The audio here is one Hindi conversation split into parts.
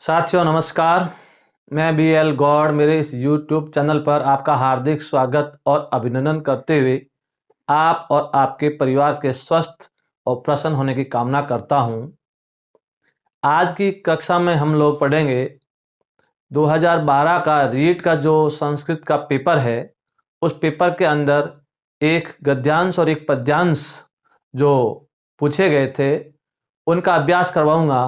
साथियों नमस्कार। मैं बी एल गौड़ मेरे इस YouTube चैनल पर आपका हार्दिक स्वागत और अभिनंदन करते हुए आप और आपके परिवार के स्वस्थ और प्रसन्न होने की कामना करता हूं। आज की कक्षा में हम लोग पढ़ेंगे 2012 का रीट का जो संस्कृत का पेपर है, उस पेपर के अंदर एक गद्यांश और एक पद्यांश जो पूछे गए थे उनका अभ्यास करवाऊंगा।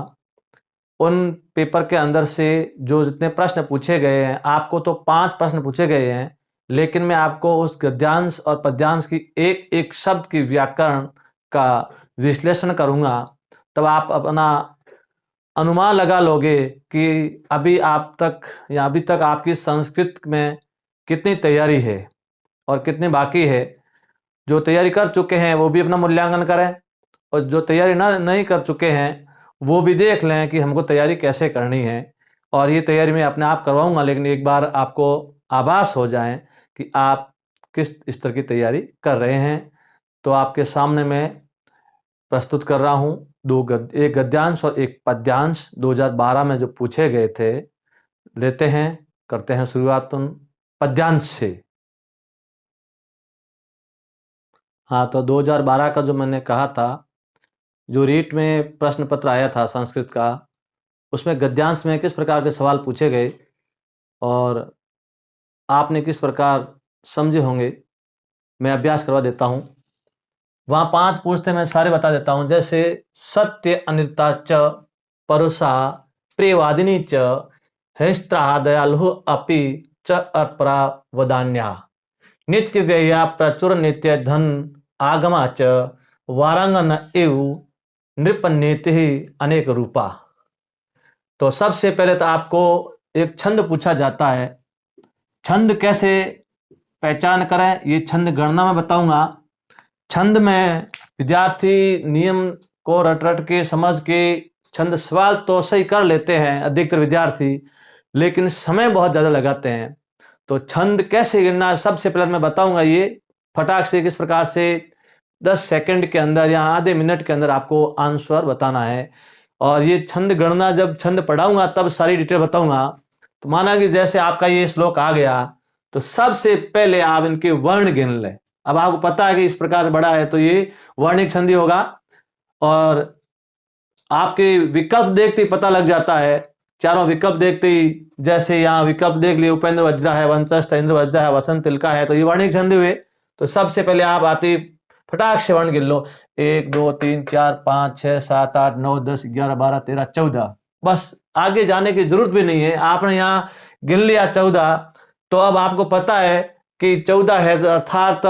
उन पेपर के अंदर से जो जितने प्रश्न पूछे गए हैं, आपको तो 5 प्रश्न पूछे गए हैं, लेकिन मैं आपको उस गद्यांश और पद्यांश की एक एक शब्द की व्याकरण का विश्लेषण करूंगा। तब आप अपना अनुमान लगा लोगे कि अभी तक आपकी संस्कृत में कितनी तैयारी है और कितनी बाकी है। जो तैयारी कर चुके हैं वो भी अपना मूल्यांकन करें, और जो तैयारी नहीं कर चुके हैं वो भी देख लें कि हमको तैयारी कैसे करनी है। और ये तैयारी मैं अपने आप करवाऊंगा, लेकिन एक बार आपको आभास हो जाए कि आप किस स्तर की तैयारी कर रहे हैं। तो आपके सामने मैं प्रस्तुत कर रहा हूँ एक गद्यांश और एक पद्यांश 2012 में जो पूछे गए थे। लेते हैं, करते हैं शुरुआत उन पद्यांश से। हाँ, तो 2012 का जो मैंने कहा था, जो रीट में प्रश्न पत्र आया था संस्कृत का, उसमें गद्यांश में किस प्रकार के सवाल पूछे गए और आपने किस प्रकार समझे होंगे, मैं अभ्यास करवा देता हूँ। वहाँ 5 पूछते मैं सारे बता देता हूँ। जैसे सत्य अनिता च परुषा प्रियवादिनी च हस्त्रा दयालु अपि च अपरा वदान्या नित्य व्यया प्रचुर नित्य धन आगमा च वारांगन एव नृपनीति अनेक रूपा। तो सबसे पहले तो आपको एक छंद पूछा जाता है। छंद कैसे पहचान करें, ये छंद गणना में बताऊंगा। छंद में विद्यार्थी नियम को रट रट के समझ के छंद सवाल तो सही कर लेते हैं अधिकतर विद्यार्थी, लेकिन समय बहुत ज़्यादा लगाते हैं। तो छंद कैसे गिनना सबसे पहले मैं बताऊंगा। ये फटाक से किस प्रकार से 10 सेकंड के अंदर या आधे मिनट के अंदर आपको आंसर बताना है। और ये छंद गणना जब छंद पढ़ाऊंगा तब सारी डिटेल बताऊंगा। तो माना कि जैसे आपका ये श्लोक आ गया, तो सबसे पहले आप इनके वर्ण गिन लें। अब आपको पता है कि इस प्रकार से बड़ा है तो ये वर्णिक संधि होगा, और आपके विकल्प देखते ही पता लग जाता है। चारों विकल्प देखते ही, जैसे यहाँ विकल्प देख लिए, उपेंद्र वज्रा है, वंशस्थ इंद्र वज्रा है, वसंत तिलका है, तो ये वर्णिक संधि हुए। तो सबसे पहले आप आते फटाक से वर्ण गिन लो। 1 2 3 4 5 6 7 8 9 10 11 12 13 14। बस आगे जाने की जरूरत भी नहीं है, आपने यहाँ गिन लिया 14। तो अब आपको पता है कि 14 है, अर्थात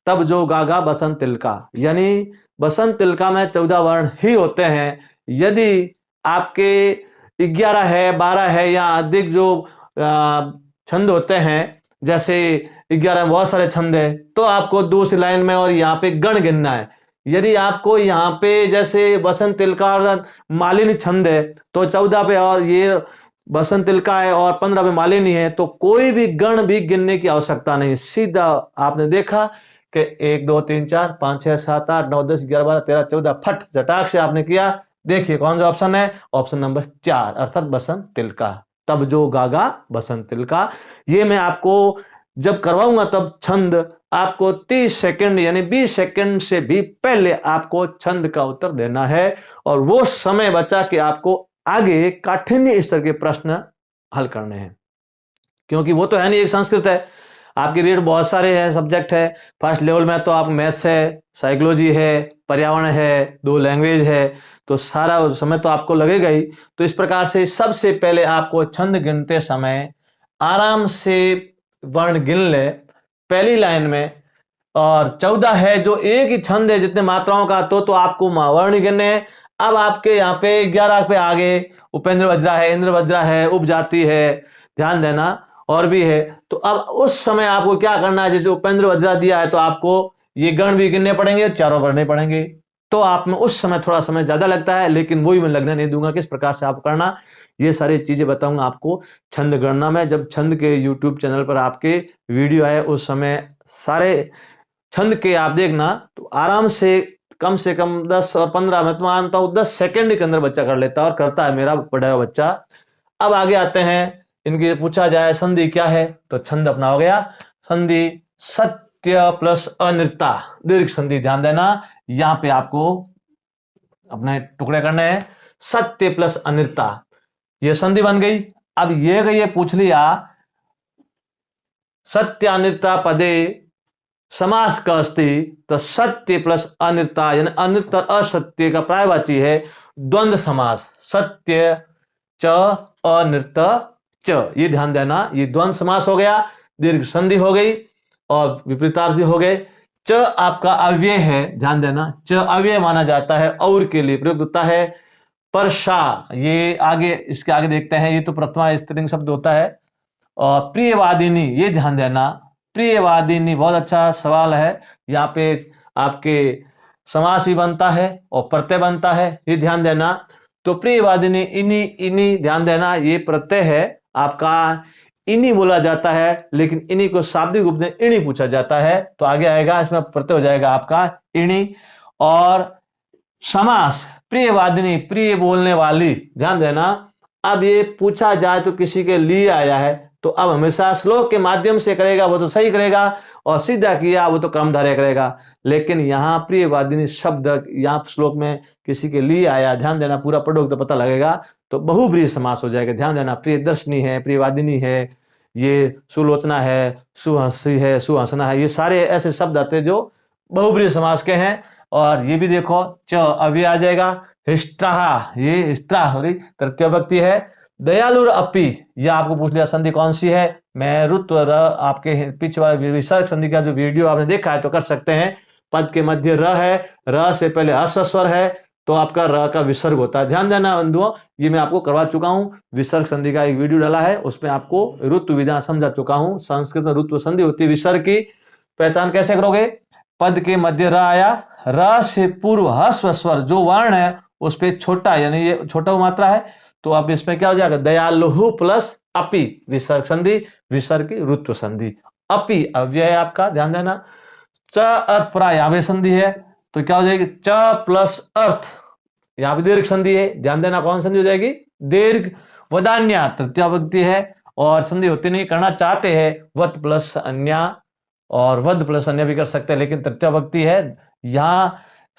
तब जो गागा बसंत तिलका, यानी बसंत तिलका में 14 वर्ण ही होते हैं। यदि आपके 11 है, 12 है या अधिक जो छंद होते हैं, जैसे 11 में बहुत सारे छंद है, तो आपको दूसरी लाइन में और यहाँ पे गण गिनना है। यदि आपको यहाँ पे जैसे बसंत तिलका और मालिनी छंद है तो 14 पे, और ये बसंत तिलका है और 15 पे मालिनी है, तो कोई भी गण भी गिनने की आवश्यकता नहीं। सीधा आपने देखा कि 1 2 3 4 5 6 7 8 9 10 11 12 13 14, फट झटाक से आपने किया। देखिए कौन सा ऑप्शन है, ऑप्शन नंबर 4, अर्थात बसंत तिलका। तब जो गागा बसंत तिलका। ये मैं आपको जब करवाऊंगा तब छंद आपको 30 सेकंड यानी 20 सेकंड से भी पहले आपको छंद का उत्तर देना है, और वो समय बचा कि आपको आगे काठिन्य स्तर के प्रश्न हल करने हैं। क्योंकि वो तो है नहीं, एक संस्कृत है, आपकी रीड बहुत सारे हैं, सब्जेक्ट है। फर्स्ट लेवल में तो आप मैथ्स है, साइकोलॉजी है, पर्यावरण है, 2 लैंग्वेज है, तो सारा समय तो आपको लगेगा ही। तो इस प्रकार से सबसे पहले आपको छंद गिनते समय आराम से वर्ण गिन ले पहली लाइन में। और 14 है जो एक ही छंद है जितने मात्राओं का, तो आपको वर्ण गिनने। अब आपके यहाँ पे 11 पे आगे उपेंद्र वज्रा है, इंद्र वज्रा है, उपजाति है, ध्यान देना, और भी है। तो अब उस समय आपको क्या करना है, जैसे उपेंद्र वज्रा दिया है तो आपको ये गण भी गिनने पड़ेंगे, चारों पढ़ने पड़ेंगे। तो आप में उस समय थोड़ा समय ज्यादा लगता है, लेकिन वही मैं लगने नहीं दूंगा किस प्रकार से आप करना। ये सारी चीजें बताऊंगा आपको छंद गणना में। जब छंद के YouTube चैनल पर आपके वीडियो आए उस समय सारे छंद के आप देखना, तो आराम से कम 10 और 15, मैं तो मानता हूं 10 सेकंड के अंदर बच्चा कर लेता है, और करता है मेरा पढ़ा हुआ बच्चा। अब आगे आते हैं, इनके पूछा जाए संधि क्या है, तो छंद अपना हो गया संधि सत्य प्लस अनिर्ता, दीर्घ संधि। ध्यान देना, यहां पे आपको अपने टुकड़े करने हैं, सत्य प्लस अनिर्ता, ये संधि बन गई। अब ये पूछ लिया सत्य अनिर्ता पदे समास का अस्ति, तो सत्य प्लस अनिर्ता यानी अनिर्त और असत्य का प्रायवाची है द्वंद्व समास, सत्य च अनिर्त च, ये ध्यान देना, ये द्वंद्व समास हो गया, दीर्घ संधि हो गई और विपरीतार्थी हो गए। च आपका अव्यय है, ध्यान देना, च अव्यय माना जाता है और के लिए प्रयुक्त होता है। पर शा, ये आगे, इसके आगे देखते हैं, ये तो प्रथमा स्त्रीलिंग शब्द होता है। और प्रियवादिनी, ये ध्यान देना, प्रियवादिनी बहुत अच्छा सवाल है, यहाँ पे आपके समास भी बनता है और प्रत्यय बनता है, ये ध्यान देना। तो प्रियवादिनी इनी, इनी ध्यान देना, ये प्रत्यय है आपका, इनी बोला जाता है, लेकिन इनी को शाब्दिक रूप में इणी पूछा जाता है, तो आगे आएगा इसमें प्रत्यय हो जाएगा आपका इणी। और समास प्रियवादिनी, प्रिय बोलने वाली, ध्यान देना। अब ये पूछा जाए तो किसी के लिए आया है, तो अब हमेशा श्लोक के माध्यम से करेगा वो तो सही करेगा, और सीधा किया वो तो क्रमधारय करेगा। लेकिन यहाँ प्रियवादिनी शब्द यहाँ श्लोक में किसी के लिए आया, ध्यान देना, पूरा पढ़ोगे तो पता लगेगा, तो बहुब्रीहि समास हो जाएगा। ध्यान देना, प्रियदर्शनी है, प्रियवादिनी है, ये सुलोचना है, सुहंसी है, सुहंसना है, ये सारे ऐसे शब्द आते हैं जो बहुब्रीहि समास के हैं। और ये भी देखो च अभी आ जाएगा, हिष्ट्राह, ये स्त्रा हो रही तृतीय विभक्ति है। दयालु अपि, यह आपको पूछ लिया संधि कौन सी है, मैं रुत्व र, आपके पीछे वाले विसर्ग संधि का जो वीडियो आपने देखा है तो कर सकते हैं। पद के मध्य र है, र से पहले ह्रस्व स्वर है, तो आपका र का विसर्ग होता है। ध्यान देना बंधुओं, ये मैं आपको करवा चुका हूं, विसर्ग संधि का एक वीडियो डाला है, उसमें आपको ऋतु विधान समझा चुका हूं। संस्कृत में ऋतु संधि होती है, विसर्ग की पहचान कैसे करोगे, पद के मध्य र आया, र से पूर्व ह्रस्व स्वर जो वर्ण है उस पर छोटा, यानी ये छोटा मात्रा है, तो अब इसमें क्या हो जाएगा, दयालु प्लस अपि, विसर्ग संधि, विसर्ग की ऋत्व संधि। अपि अव्यय आपका, ध्यान देना। च अर्थ परा, यहां पे संधि है, तो क्या हो जाएगी, च प्लस अर्थ, यहां पे दीर्घ संधि है, ध्यान देना, कौन संधि हो जाएगी, दीर्घ। वदान्या तृतीय विभक्ति है, और संधि होती नहीं, करना चाहते हैं वत प्लस अन्या, और वध प्लस अन्य भी कर सकते हैं, लेकिन तृतीय विभक्ति है, यहां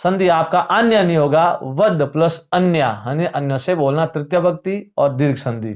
संधि आपका अन्य नहीं होगा, वध प्लस अन्य, अन्य से बोलना, तृतीय विभक्ति और दीर्घ संधि।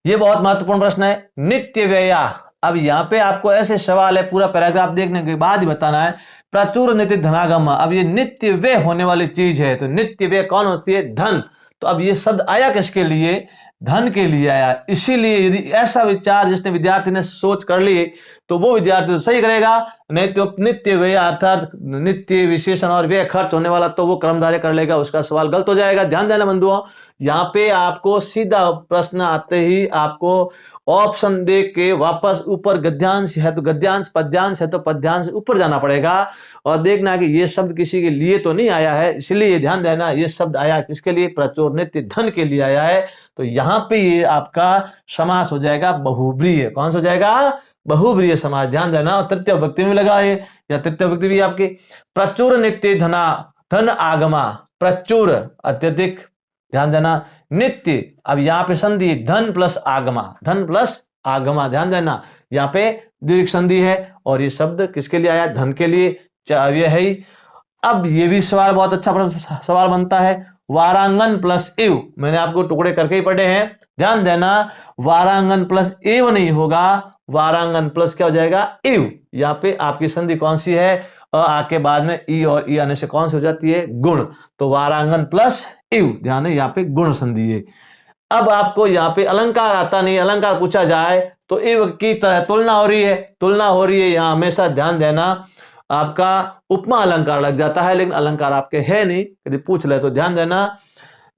ये बहुत महत्वपूर्ण प्रश्न है, नित्य व्यया। अब यहाँ पे आपको ऐसे सवाल है, पूरा पैराग्राफ देखने के बाद ही बताना है। प्रचुर नित्य धनागम, अब ये नित्य व्यय होने वाली चीज है, तो नित्य व्यय कौन होती है, धन। तो अब ये शब्द आया किसके लिए, धन के लिए आया। इसीलिए यदि ऐसा विचार जिसने विद्यार्थी ने सोच कर ली, तो वो विद्यार्थी तो सही करेगा, नहीं तो नित्य व्यय अर्थात नित्य विशेषण और व्यय खर्च होने वाला, तो वो क्रमधारय कर लेगा, उसका सवाल गलत हो जाएगा। ध्यान देना बंधुओं, यहाँ पे आपको सीधा प्रश्न आते ही आपको ऑप्शन दे के वापस ऊपर, गद्यांश है तो गद्यांश, पद्यांश है तो पद्यांश, ऊपर जाना पड़ेगा और देखना कि ये शब्द किसी के लिए तो नहीं आया है। इसलिए ध्यान देना, ये शब्द आया किसके लिए, प्रचुर नित्य धन के लिए आया है, तो यहाँ पे ये आपका समास हो जाएगा बहुब्रीहि। कौन सा हो जाएगा, बहुब्रीहि समास। ध्यान देना, और तृतीय विभक्ति में लगा है, या तृतीय विभक्ति भी आपकी, प्रचुर नित्य धना, धन आगमा, प्रचुर अत्यधिक, ध्यान देना, नित्य, अब यहाँ पे संधि धन प्लस आगमा, धन प्लस आगमा, ध्यान देना, यहाँ पे दीर्घ संधि है, और ये शब्द किसके लिए आया, धन के लिए, चाव्य है। अब ये भी सवाल बहुत अच्छा सवाल बनता है, वारांगन प्लस एव, मैंने आपको टुकड़े करके ही पढ़े हैं, ध्यान देना, वारांगन प्लस एव नहीं होगा, वारांगन प्लस क्या हो जाएगा, एव। यहाँ पे आपकी संधि कौन सी है, अ आके बाद में ई, और ई आने से कौन सी हो जाती है, गुण, तो वारांगन प्लस एव, ध्यान है यहाँ पे गुण संधि है। अब आपको यहाँ पे अलंकार आता नहीं, अलंकार पूछा जाए तो एव की तरह तुलना हो रही है, तुलना हो रही है, यहाँ हमेशा ध्यान देना, आपका उपमा अलंकार लग जाता है, लेकिन अलंकार आपके है नहीं, यदि पूछ ले तो ध्यान देना।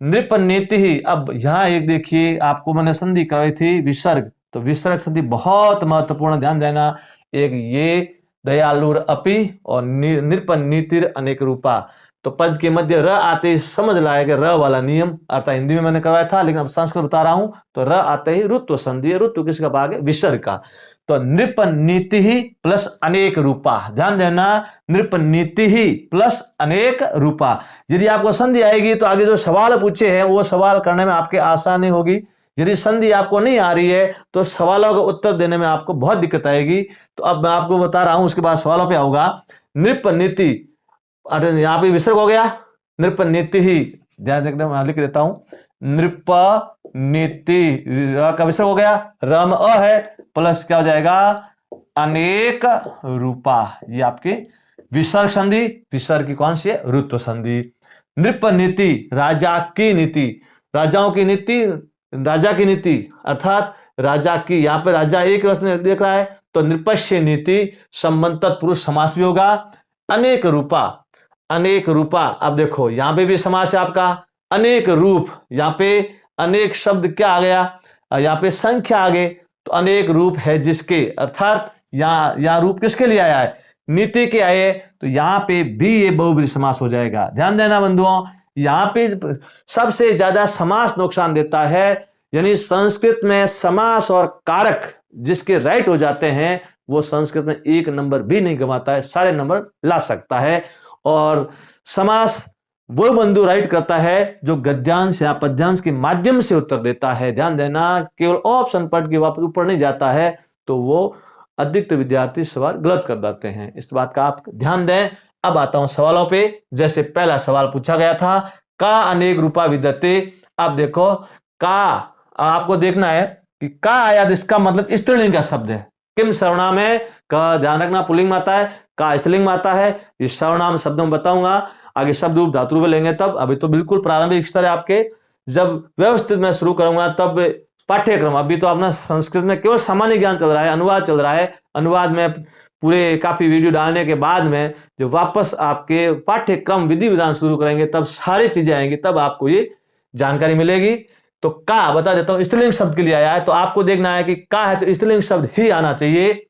नृपनीति ही, अब यहाँ एक देखिए, आपको मैंने संधि कराई थी विसर्ग, तो विसर्ग संधि बहुत महत्वपूर्ण, ध्यान देना, एक ये दयालुर अपि और नृपनीतिर अनेक रूपा, तो पद के मध्य र आते ही समझ लाया कि र वाला नियम, अर्थात हिंदी में मैंने करवाया था लेकिन अब संस्कृत बता रहा हूं। तो र आते ही रुत्व संधि, रुत्व किसका भाग है? विसर्ग का। तो नृपनीति ही प्लस अनेक रूपा, ध्यान देना, नृपनीति ही प्लस अनेक रूपा। यदि आपको संधि आएगी तो आगे जो सवाल पूछे हैं वो सवाल करने में आपके आसानी होगी। यदि संधि आपको नहीं आ रही है तो सवालों का उत्तर देने में आपको बहुत दिक्कत आएगी। तो अब मैं आपको बता रहा हूं, उसके बाद सवालों पे आऊंगा। नृपनीति, यहां पे विसर्ग हो गया, नृपनीति ही, ध्यान देखना मैं लिख देता हूं, नृपनीति का विसर्ग हो गया, रम अ है, प्लस क्या हो जाएगा? अनेक रूपा। ये आपकी विसर्ग संधि, विसर्ग की कौन सी है? रुत्व संधि। नृपनीति, राजा की नीति, राजाओं की नीति, राजा की नीति अर्थात राजा की, यहां पे राजा एक रस में देख रहा है तो नृपस्य नीति संबंध तत्पुरुष समास भी होगा। अनेक रूपा, अनेक रूपा, अब देखो यहां पे भी समास है आपका। अनेक रूप, यहां पे अनेक शब्द क्या आ गया? यहां पे संख्या आ गई, तो अनेक रूप है जिसके, अर्थात यहां रूप किसके लिए आया है? नीति के आए, तो यहां पे भी ये बहुब्रीहि समास हो जाएगा। ध्यान देना बंधुओं, यहां पे सबसे ज्यादा समास नुकसान देता है, यानी संस्कृत में समास और कारक जिसके राइट हो जाते हैं वो संस्कृत में एक नंबर भी नहीं गंवाता है, सारे नंबर ला सकता है। और समास वो बंधु राइट करता है जो गद्यांश या पद्यांश के माध्यम से उत्तर देता है। ध्यान देना, केवल ऑप्शन पढ़ के वापस ऊपर नहीं जाता है तो वो अधिकतर विद्यार्थी सवाल गलत कर देते हैं, इस बात का आप ध्यान दें। अब आता हूं सवालों पे। जैसे पहला सवाल पूछा गया था, का अनेक रूपा विद्यते। अब देखो का, आपको देखना है कि का आया, इसका मतलब स्त्रीलिंग का शब्द है। किम सर्वनाम है? का, ध्यान रखना पुल्लिंग में आता है, का स्त्रीलिंग में आता है। इस सर्वनाम शब्दों में बताऊंगा, आगे शब्द रूप धातु रूप लेंगे तब। अभी तो बिल्कुल प्रारंभिक स्तर है आपके, जब व्यवस्थित मैं शुरू करूंगा तब पाठ्यक्रम। अभी तो अपना संस्कृत में केवल सामान्य ज्ञान चल रहा है, अनुवाद चल रहा है। अनुवाद में पूरे काफी वीडियो डालने के बाद में जब वापस आपके पाठ्यक्रम विधि विधान शुरू करेंगे तब सारी चीजें आएंगी, तब आपको ये जानकारी मिलेगी। तो का बता देता हूं, स्त्रीलिंग शब्द के लिए आया है, तो आपको देखना है कि का है तो स्त्रीलिंग शब्द ही आना चाहिए।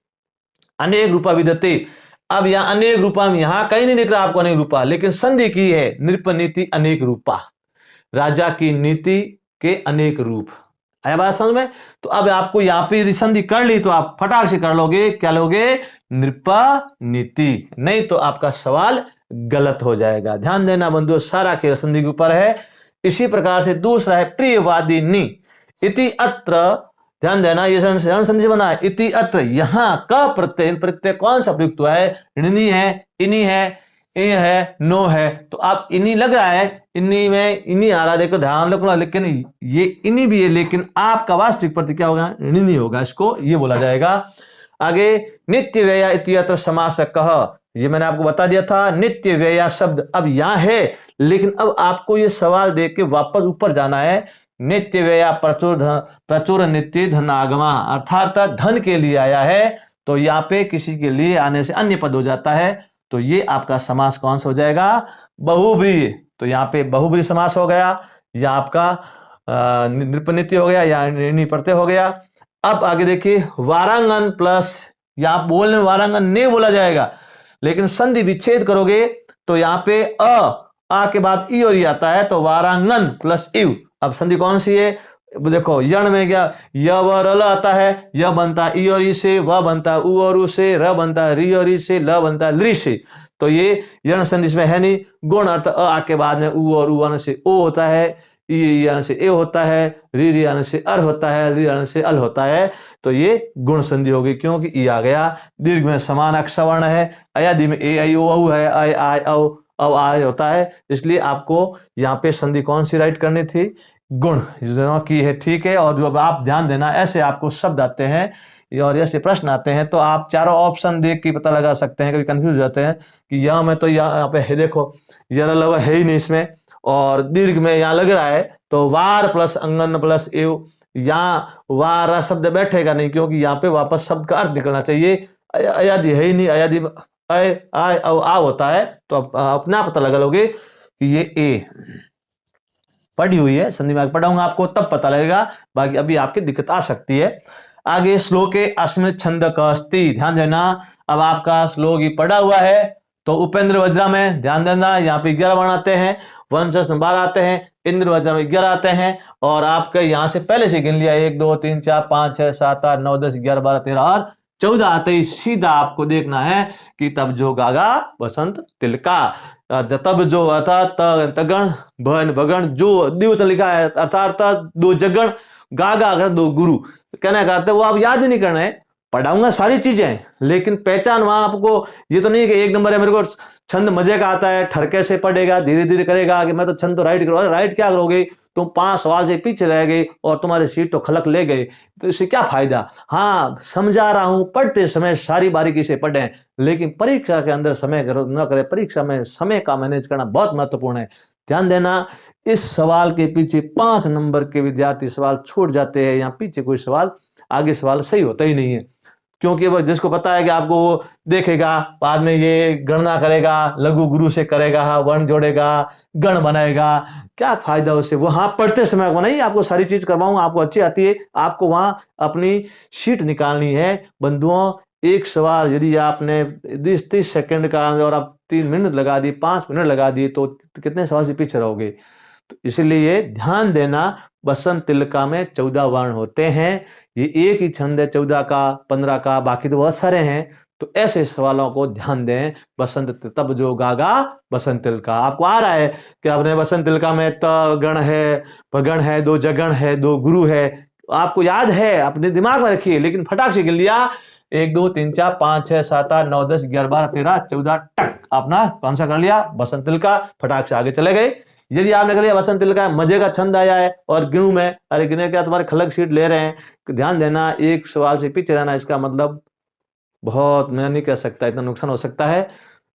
अनेक रूपा विद्यते, अब यहां अनेक रूपा में यहां कहीं नहीं दिख रहा आपको अनेक रूपा, लेकिन संधि की है, नृपनीति अनेक रूपा, राजा की नीति के अनेक रूप। आया बात समझ में? तो अब आपको यहां पे संधि कर ली तो आप फटाक से कर लोगे, क्या लोगे? नृपनीति, नहीं तो आपका सवाल गलत हो जाएगा। ध्यान देना बंधुओं, सारा खेल संधि के ऊपर है। इसी प्रकार से दूसरा है प्रियवादिनी इति अत्र, ध्यान देना, ये संधि बना है इति अत्र, यहां का प्रत्यय, प्रत्यय कौन सा प्रयुक्त हुआ है? ऋणी है, इनी है, ए है, नो है। तो आप इनी लग रहा है, इन्नी में इनी आ रहा, देखो ध्यान रखना, लेकिन ये इनी भी है, लेकिन आपका वास्तविक प्रत्यय क्या होगा? ऋणी होगा, इसको ये बोला जाएगा। आगे नित्य व्यय इति अत्र समास कह, ये मैंने आपको बता दिया था। नित्य व्यय शब्द अब यहां है, लेकिन अब आपको ये सवाल देख के वापस ऊपर जाना है। नित्य व्यय प्रचुर नित्य धनागमा, अर्थात धन के लिए आया है, तो यहाँ पे किसी के लिए आने से अन्य पद हो जाता है, तो ये आपका समास कौन सा हो जाएगा? बहुब्रीहि। तो यहाँ पे बहुब्रीहि समास हो गया, या आपका नृपनीति हो गया, या ऋणी प्रत्यय हो गया। अब आगे देखिए, वारांगन प्लस, यहां बोलने वारांगन नहीं बोला जाएगा, लेकिन संधि विच्छेद करोगे तो यहाँ पे आ के बाद ई और ई आता है, तो वारांगन प्लस इव। अब संधि कौन सी है? देखो यण में क्या, य व र ल आता है, य बनता है ई और ई से, व बनता है उ और उ से, र बनता है री और ई से, ल बनता है लृ से। तो ये यण संधि इसमें है नहीं। गुण अर्थ अ के बाद में उ और उ आने से ओ होता है, ई आने से ए होता है, री आने से अर होता है, लृ आने से अल होता है, तो ये गुण संधि होगी, क्योंकि ई आ गया। दीर्घ में समान अक्षवर्ण है, अयादि में ए आई ओ औ है, आय आय औ अब आय होता है, इसलिए आपको यहाँ पे संधि कौन सी राइट करनी थी? गुण की है, ठीक है। और जब आप ध्यान देना, ऐसे आपको शब्द आते हैं और ऐसे प्रश्न आते हैं तो आप चारों ऑप्शन देख के पता लगा सकते हैं। कभी कंफ्यूज हो जाते हैं कि यह में तो यहाँ पे है, देखो जरा लवा है ही नहीं इसमें, और दीर्घ में यहाँ लग रहा है, तो वार प्लस अंगन प्लस एव, यहाँ वार शब्द बैठेगा नहीं, क्योंकि यहाँ पे वापस शब्द का अर्थ निकलना चाहिए। अयादि है ही नहीं, अयादि आय आय आ होता है, तो अपना पता लगा लोगे कि ये ए पढ़ी हुई है, संधि में पढ़ाऊंगा आपको तब पता लगेगा, बाकी अभी आपकी दिक्कत आ सकती है। आगे श्लोके अस्मिन् छंद अस्ति, ध्यान देना, अब आपका श्लोक ही पढ़ा हुआ है, तो उपेंद्र वज्रा में ध्यान देना, यहाँ पे 11 वर्ण आते हैं, वंशज 12 आते हैं, इंद्र वज्रा में 11 आते हैं, और आपके यहाँ से पहले से गिन लिया 1 2 3 4 5 6 7 8 9 10 11 12 13 और 14 आते ही सीधा आपको देखना है कि तब जो गागा बसंत तिलका, तब जो अर्थात तगण भन भगण जो दिवस लिखा है अर्थात दो जगण गागा अगर दो गुरु, कहना करते वो आप याद ही नहीं करना है, पढ़ाऊंगा सारी चीजें लेकिन पहचान वहां आपको, ये तो नहीं है कि 1 नंबर है मेरे को छंद मजे का आता है ठरके से पढ़ेगा धीरे धीरे करेगा कि मैं तो छंद तो राइट करूँ, राइट क्या करोगे तुम 5 सवाल से पीछे रह गए और तुम्हारी सीट तो खलक ले गए, तो इससे क्या फायदा। हाँ समझा रहा हूं पढ़ते समय सारी बारीकी से पढ़ें, लेकिन परीक्षा के अंदर समय न करें, परीक्षा में समय का मैनेज करना बहुत महत्वपूर्ण है। ध्यान देना इस सवाल के पीछे 5 नंबर के विद्यार्थी सवाल छोड़ जाते हैं, या पीछे कोई सवाल आगे सवाल सही होता ही नहीं है, क्योंकि वह जिसको पता है कि आपको वो देखेगा बाद में ये गणना करेगा, लघु गुरु से करेगा, वर्ण जोड़ेगा, गण बनाएगा, क्या फायदा उससे। वो हाँ पढ़ते समय को नहीं, आपको सारी चीज करवाऊंगा, आपको अच्छी आती है, आपको वहां अपनी शीट निकालनी है। बंधुओं एक सवाल यदि आपने 30 सेकंड का और आप 3 मिनट लगा दिए 5 मिनट लगा दिए तो कितने सवाल से पीछे रहोगे। तो इसलिए ध्यान देना बसंत तिलका में 14 वर्ण होते हैं, ये एक ही छंद है 14 का 15 का, बाकी तो बहुत सारे हैं, तो ऐसे सवालों को ध्यान दें। बसंत तब जो गागा बसंत तिलका, आपको आ रहा है कि आपने बसंत तिलका में त गण है, भगण है, 2 जगण है, 2 गुरु है, आपको याद है अपने दिमाग में रखिए, लेकिन फटाक से गिन लिया 1 2 3 4 5 6 7 8 9 10 11 12 13 14 टक अपना कौन सा कर लिया बसंत तिलका, फटाक से आगे चले गए। यदि आपने कर लिया बसंत तिलका मजे का छंद आया है और गिनू में, अरे गिने क्या तुम्हारे खलक सीट ले रहे हैं, ध्यान देना एक सवाल से पीछे रहना, इसका मतलब बहुत, मैं नहीं कह सकता इतना नुकसान हो सकता है।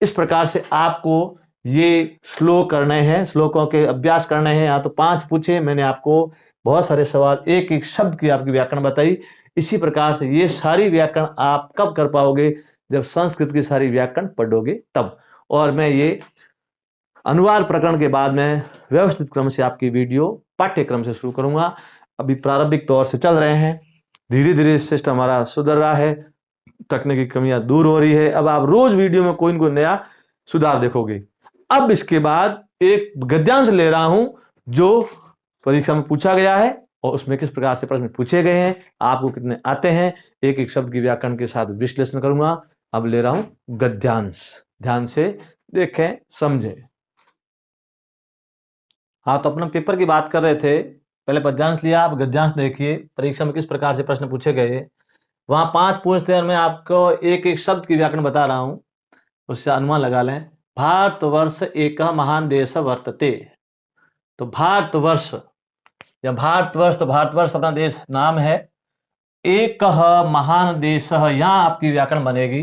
इस प्रकार से आपको ये श्लोक करने हैं, श्लोकों के अभ्यास करने हैं। यहाँ तो 5 पूछे मैंने, आपको बहुत सारे सवाल एक एक शब्द की आपकी व्याकरण बताई। इसी प्रकार से ये सारी व्याकरण आप कब कर पाओगे, जब संस्कृत की सारी व्याकरण पढ़ोगे तब। और मैं ये अनुवाद प्रकरण के बाद में व्यवस्थित क्रम से आपकी वीडियो पाठ्यक्रम से शुरू करूंगा। अभी प्रारंभिक तौर से चल रहे हैं, धीरे धीरे सिस्टम हमारा सुधर रहा है, तकनीकी कमियां दूर हो रही है। अब आप रोज वीडियो में कोई न कोई नया सुधार देखोगे। अब इसके बाद एक गद्यांश ले रहा हूं जो परीक्षा में पूछा गया है और उसमें किस प्रकार से प्रश्न पूछे गए हैं, आपको कितने आते हैं, एक एक शब्द की व्याकरण के साथ विश्लेषण करूंगा। अब ले रहा हूं गद्यांश, ध्यान से देखें समझें। हाँ तो अपना पेपर की बात कर रहे थे, पहले पद्यांश लिया, अब गद्यांश देखिए परीक्षा में किस प्रकार से प्रश्न पूछे गए। वहां 5 पूछते हैं और मैं आपको एक एक शब्द की व्याकरण बता रहा हूं, उससे अनुमान लगा लें। भारतवर्ष एक महान देश वर्तते, तो भारतवर्ष या भारतवर्ष, तो भारतवर्ष अपना देश नाम है। एक महान देश, यहां आपकी व्याकरण बनेगी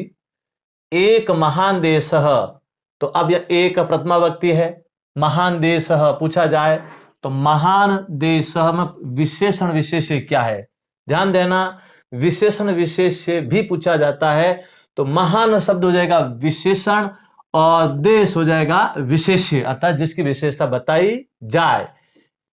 एक महान देश, तो अब यह एक प्रथमा व्यक्ति है, महान देश पूछा जाए तो महान देश में विशेषण विशेष्य क्या है, ध्यान देना विशेषण विशेष्य भी पूछा जाता है, तो महान शब्द हो जाएगा विशेषण और देश हो जाएगा विशेष्य, अर्थात जिसकी विशेषता बताई जाए।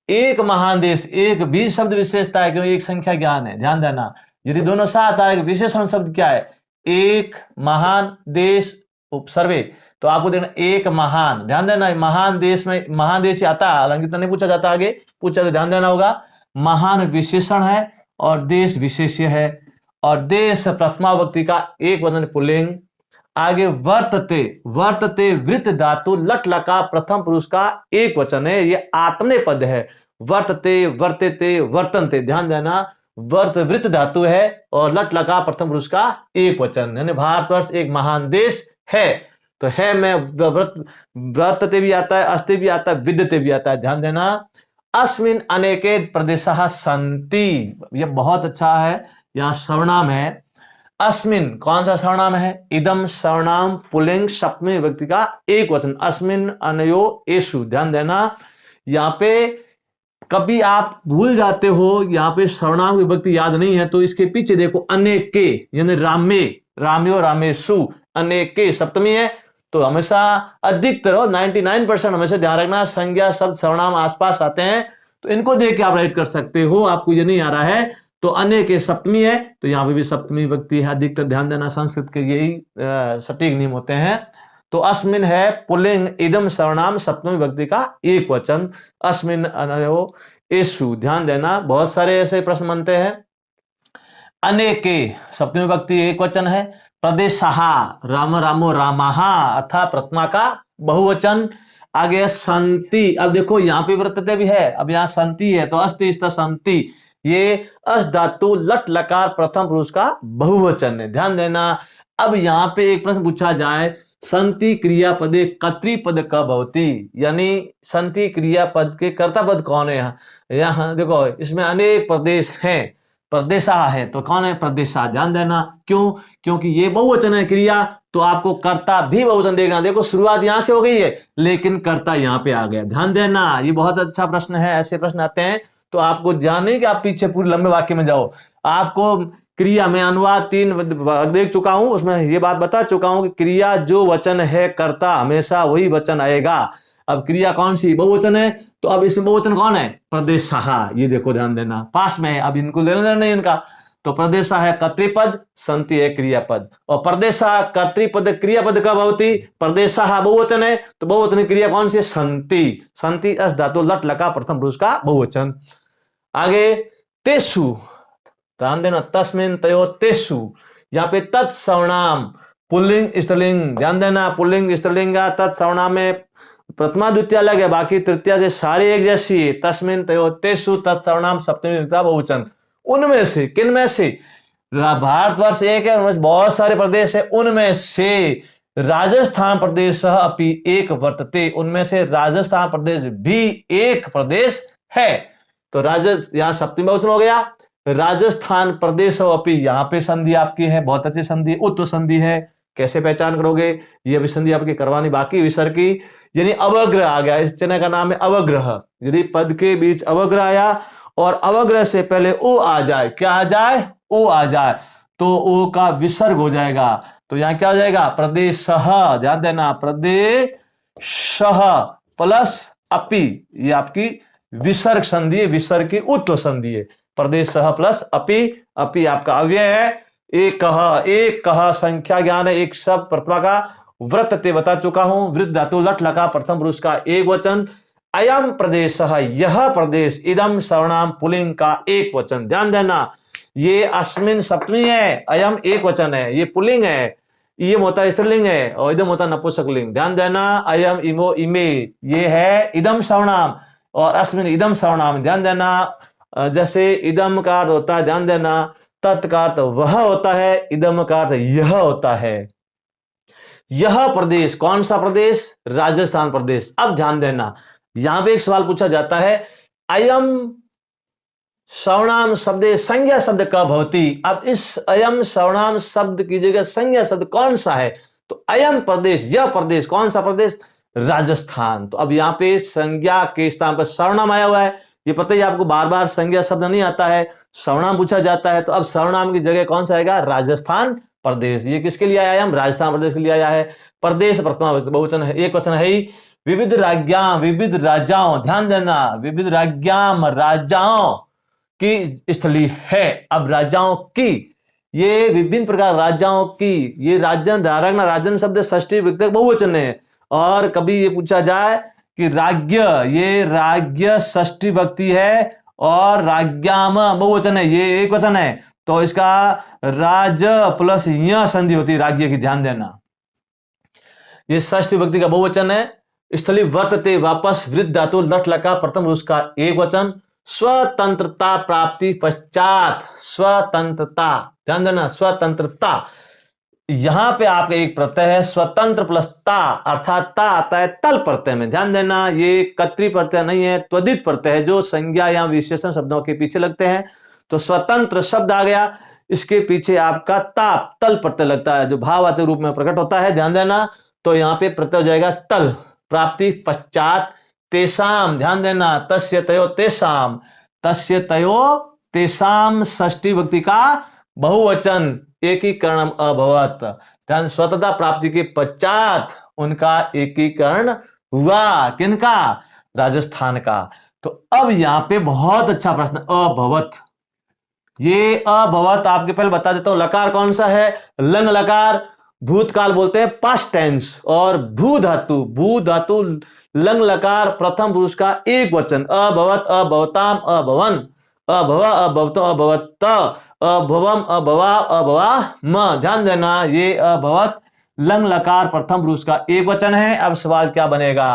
एक महान देश, एक भी शब्द विशेषता है क्योंकि एक संख्या ज्ञान है, ध्यान देना। यदि दोनों साथ आए विशेषण शब्द क्या है, एक महान देश उपसर्वे, तो आपको देखना एक महान, ध्यान देना महान देश में महान देश आता है, हालांकि तो नहीं पूछा जाता, आगे पूछा तो ध्यान देना होगा। महान विशेषण है और देश विशेष्य है, और देश प्रथमा व्यक्ति का एक वचन पुल्लिंग। आगे वर्तते, वर्तते वृत्त धातु लट लका प्रथम पुरुष का एक वचन है, ये आत्मनेपद पद है। वर्तते वर्तते वर्तनते, ध्यान देना वर्त वृत्त धातु है और लट लका प्रथम पुरुष का एक वचन, यानी भारतवर्ष एक महान देश है। तो है में वर्तते भी आता है, अस्ते भी आता है, विद्यते भी आता है, ध्यान देना। अस्मिन अनेके प्रदेशः सन्ति, ये बहुत अच्छा है, यहां सर्वनाम है। अस्मिन कौन सा सर्वनाम है, इदम सर्वनाम पुल्लिंग सप्तमी व्यक्ति का एक वचन, अस्मिन अनयो एषु, ध्यान देना। यहां पे कभी आप भूल जाते हो, यहां पे सर्वनाम की विभक्ति याद नहीं है तो इसके पीछे देखो अनेके, यानी रामे, राम्यो रामेशु, अनेके सप्तमी है, तो हमेशा अधिकतर 99% हमेशा ध्यान रखना संज्ञा शब्द सर्वनाम आसपास आते हैं, तो इनको देख के आप राइट कर सकते हो। आपको ये नहीं आ रहा है तो अनेके सप्तमी है, तो यहां पे भी सप्तमी विभक्ति है अधिकतर, ध्यान देना। संस्कृत के यही सटीक नियम होते हैं। तो अस्मिन है पुल्लिंग, इदम सर्वनाम सप्तमी विभक्ति का एक वचन, अस्मिन अनयो एषु। ध्यान देना, बहुत सारे ऐसे प्रश्न बनते हैं। अनेके सप्तमी विभक्ति एक वचन है। प्रदेशः राम रामो रामाः अर्थात प्रथमा का बहुवचन। आगे संति, अब देखो यहाँ पे वृत्तते भी है, अब यहाँ संति है तो अस्ति स्थ संति, ये अस धातु लट लकार प्रथम पुरुष का बहुवचन है। ध्यान देना, अब यहाँ पे एक प्रश्न पूछा जाए, संति क्रियापदे कर्तृपद कब भवति, यानी संति क्रियापद के कर्ता पद कौन है। यहाँ देखो इसमें अनेक प्रदेश हैं, प्रदेशा है तो कौन है, प्रदेशा। ध्यान देना, क्यों, क्योंकि ये बहुवचन है क्रिया, तो आपको कर्ता भी बहुवचन देखना। देखो शुरुआत यहां से हो गई है लेकिन कर्ता यहां पे आ गया। ध्यान देना, ये बहुत अच्छा प्रश्न है। ऐसे प्रश्न आते हैं तो आपको ध्यान नहीं कि आप पीछे पूरे लंबे वाक्य में जाओ, आपको क्रिया में अनुवाद 3 देख चुका हूं, उसमें ये बात बता चुका हूं कि क्रिया जो वचन है कर्ता हमेशा वही वचन आएगा। अब क्रिया कौन सी, बहुवचन है, तो अब इसमें बहुवचन कौन है, प्रदेशः। ये देखो ध्यान देना, पास में है, अब इनको लेना देना नहीं इनका। तो प्रदेशः है कर्तृपद, संति है क्रियापद, और प्रदेशः कर्तृपद क्रियापद का भवति, प्रदेशः बहुवचन है तो बहुवचन क्रिया कौन सी, संति। संति अस धातु लट लका प्रथम पुरुष का बहुवचन। आगे तेषु, ध्यान देना, तस्मिन तयो तेषु, यहाँ पे तत्सर्वनाम पुल्लिंग स्त्रीलिंग। ध्यान देना, पुल्लिंग स्त्रीलिंग तत्सर्वनाम में प्रथमा द्वितीय अलग है, बाकी तृतीया से सारी एक जैसी है। तस्मिन तयो तेषु तत्सर्वनाम सप्तमी बहुवचन। उनमें से, किन में से, भारतवर्ष एक है, उनमें बहुत सारे प्रदेश है, उनमें से राजस्थान प्रदेश अपि एक वर्तते, उनमें से राजस्थान प्रदेश भी एक प्रदेश है। तो यहाँ सप्तमी बहुवचन हो गया, राजस्थान प्रदेश अपि, यहाँ पे संधि आपकी है, बहुत अच्छी संधि, उत्व संधि है। कैसे पहचान करोगे, ये अभी संधि आपकी करवानी बाकी विसर्ग की, यानी अवग्रह आ गया, इस चिन्ह का नाम है अवग्रह। यदि पद के बीच अवग्रह आया और अवग्रह से पहले ओ आ जाए, क्या आ जाए, ओ आ जाए, तो ओ का विसर्ग हो जाएगा। तो यहां क्या हो जाएगा, प्रदेशः। ध्यान देना, प्रदेशः प्लस अपि, ये आपकी विसर्ग संधि है, विसर्ग की उत्व संधि है। प्रदेशः प्लस अपि, अपि आपका अव्यय है। एक कह संख्या ज्ञान है, एक शब्द प्रथमा का वृत्तते बता चुका हूं, वृत्त धातु लट लका प्रथम पुरुष का एक वचन। अयम प्रदेशः, यह प्रदेश, इदम सर्वनाम पुल्लिंग का एक वचन। ध्यान देना, ये अस्मिन सप्तमी है, अयम एक वचन है, ये पुल्लिंग है, ये होता स्त्रीलिंग है, और इदम होता नपुंसकलिंग। ध्यान देना, अयम इमो इमे, ये है इदम सर्वनाम, और अस्मिन इदम सर्वनाम। ध्यान देना, जैसे इदम का अर्थ होता है, ध्यान देना, तत् का अर्थ वह होता है, इदम का अर्थ यह होता है। यह प्रदेश कौन सा प्रदेश, राजस्थान प्रदेश। अब ध्यान देना, यहां पे एक सवाल पूछा जाता है, अयम सर्वनाम शब्द संज्ञा शब्द कब भवति। अब इस अयम सर्वनाम शब्द की जगह संज्ञा शब्द कौन सा है, तो अयम प्रदेश, यह प्रदेश कौन सा प्रदेश, राजस्थान। तो अब यहाँ पे संज्ञा के स्थान पर सर्वनाम आया हुआ है, ये पता ही आपको, बार बार संज्ञा शब्द नहीं आता है, सर्वनाम पूछा जाता है, तो अब सर्वनाम की जगह कौन सा आएगा, राजस्थान प्रदेश। ये किसके लिए आया, हम राजस्थान प्रदेश के लिए आया है। प्रदेश प्रथमा बहुवचन है, एक वचन है ही। विविध राज्ञां, विविध राजाओं, ध्यान देना, विविध राज्ञां, राजाओं की स्थली है। अब राजाओं की, ये विभिन्न प्रकार राजाओं की, ये राज्य धारक राजन शब्द षष्ठी विभक्ति बहुवचन है। और कभी ये पूछा जाए कि राज्य, ये राज्य षष्ठी विभक्ति है और राज्ञाम बहुवचन है, ये एक वचन है, तो इसका राज प्लस य संधि होती है राज्य की। ध्यान देना, ये षष्ठी विभक्ति का बहुवचन है। स्थली वर्तते, वापस वृत्त धातु लट लका प्रथम पुरुष का एक वचन। स्वतंत्रता प्राप्ति पश्चात, स्वतंत्रता, ध्यान देना, स्वतंत्रता, यहां पे आपका एक प्रत्यय है, स्वतंत्र प्लस ता, अर्थात ता आता है तल प्रत्यय में। ध्यान देना, ये कर्तृ प्रत्यय नहीं है, त्वदित प्रत्यय है, जो संज्ञा या विशेषण शब्दों के पीछे लगते हैं। तो स्वतंत्र शब्द आ गया, इसके पीछे आपका ता तल प्रत्यय लगता है, जो भाववाचक रूप में प्रकट होता है। ध्यान देना, तो यहाँ पे प्रत्यय हो जाएगा तल। प्राप्ति पश्चात, तेसाम, ध्यान देना, तस्य तयो तेसाम, तस्य तयो तेसाम षष्ठी विभक्ति का बहुवचन, एकीकरण अभवत। ध्यान, स्वतंत्रता प्राप्ति के पश्चात उनका एकीकरण हुआ, किनका, राजस्थान का। तो अब यहां पे बहुत अच्छा प्रश्न, अभवत, ये अभवत आपके पहले बता देता हूं, लकार कौन सा है, लंग लकार, भूतकाल बोलते हैं पास्ट टेंस। और भू धातु लंग लकार प्रथम पुरुष का एक वचन, अभवत, अभवताम, अभवन, अभव, अभवतो, अभवत, अभवम, अभवा, अभवा म। ध्यान देना, ये अभवत लंग लकार प्रथम पुरुष का एक वचन है। अब सवाल क्या बनेगा,